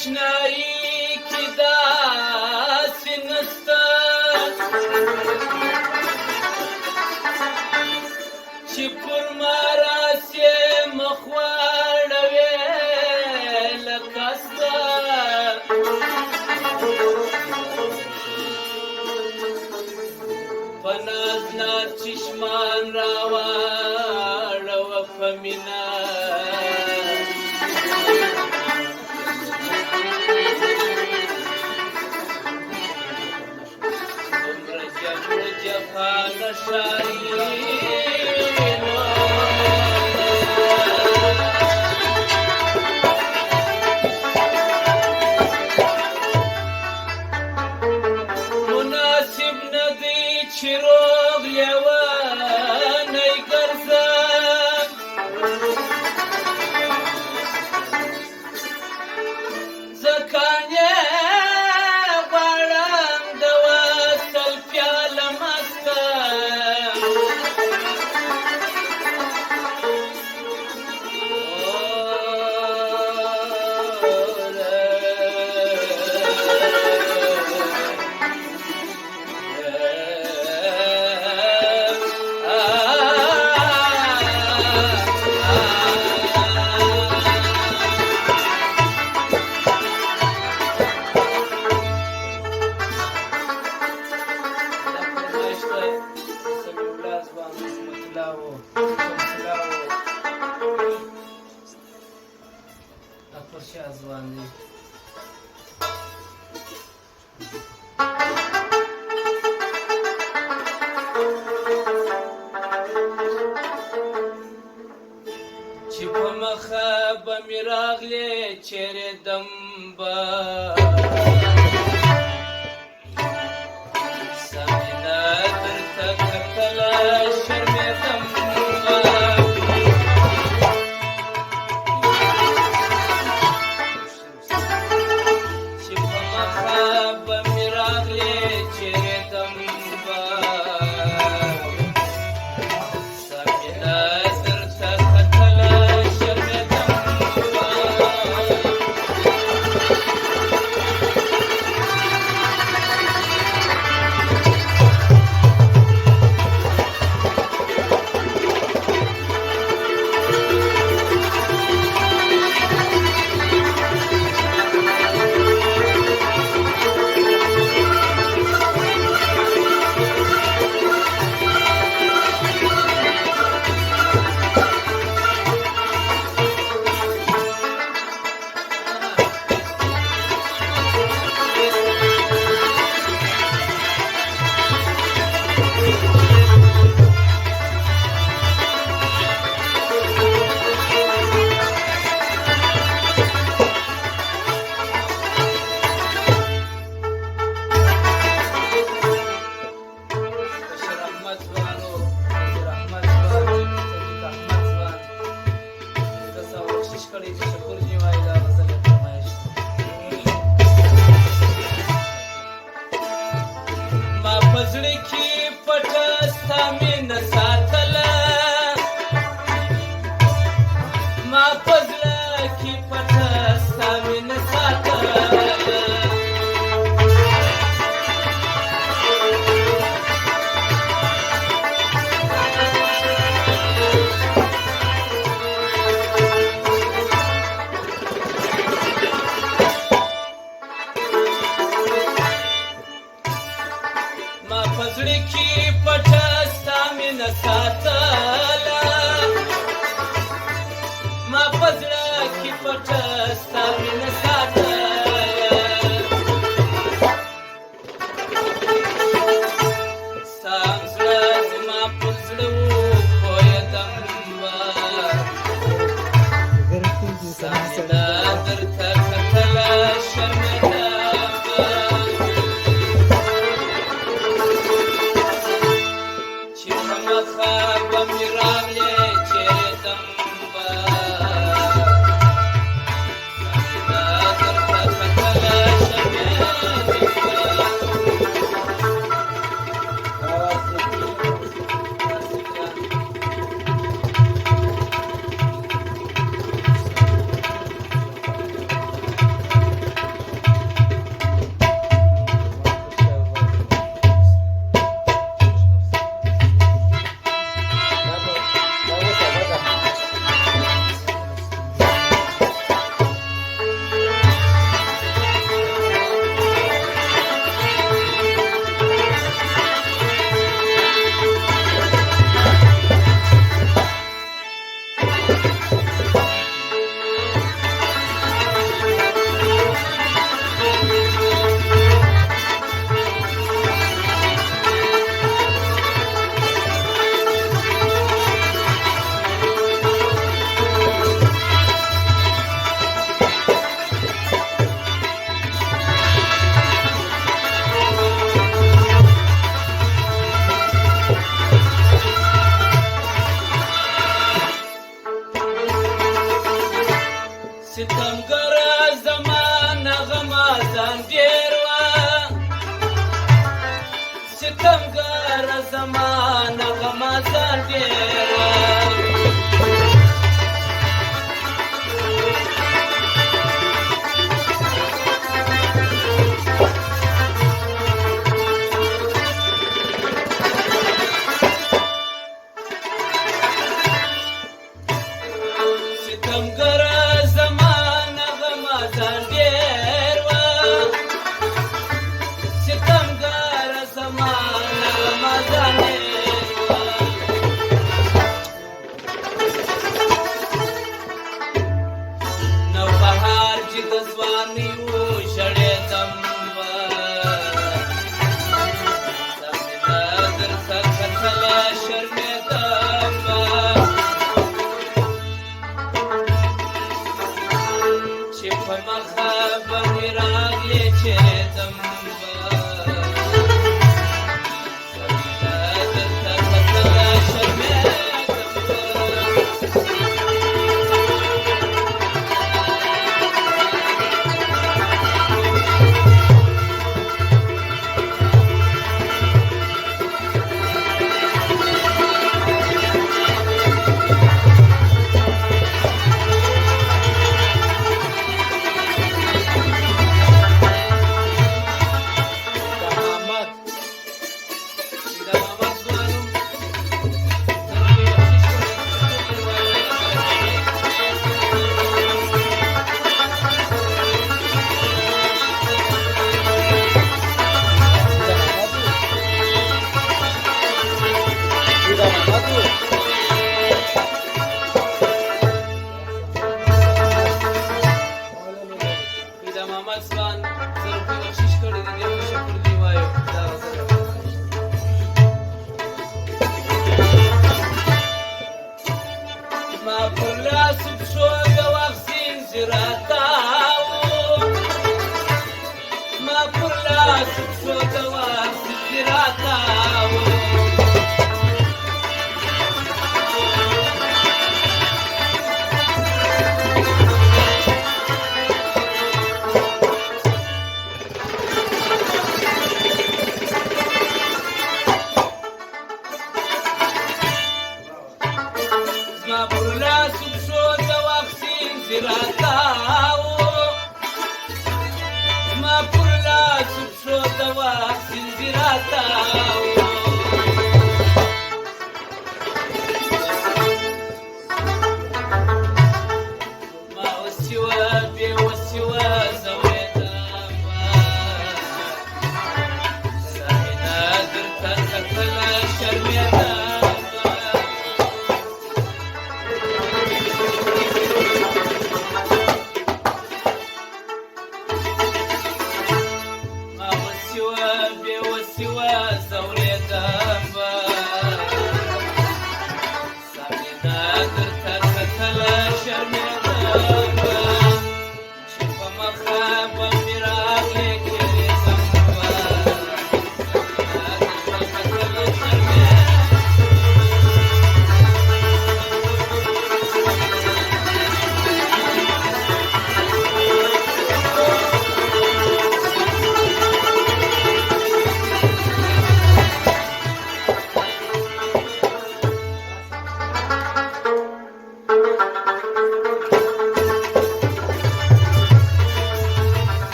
اشنایی کی داسې نسته چې پر ما راسې مخ واړوې لکه سته په ناز ناز چشمان راواړوه په مینه مناسب ندی چې روغ لیونی ګرځم ځکانې غواړم د وصل پیاله مسته چې په مخه به مې راغلې چیرې دم به سمینه درته کتله شرمېدم به چې په مخه به مې راغلې چیرې دم به ستمګره زمانه غمازان ډېر وه ستمګره زمانه غمازان ډېر وه ستمګره زمانه غمازان ډېر وه ستمګره زمانه غمازان ډېر وه نوبهار چې د ځوانۍ و ژړېدم به سمینه درته کتله شرمېدم به چې په مخه به مې راغلې چېرېدم به سمینه درته کتله شرمېدم به ما پر لاس پښو د واکسین زراتاو ما پر لاس پښو د واکسین زراتاو ما پر لاس پښو د واکسین زراتاو ما پر لاس پښو د واکسین زراتاو ما وسې وه بې وسې وه ځورېدم سمینه درته کتله شرمېدم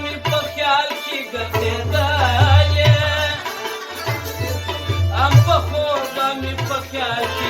مې په خیال کې ګرځېدلې هم په خوب مې په خیال کې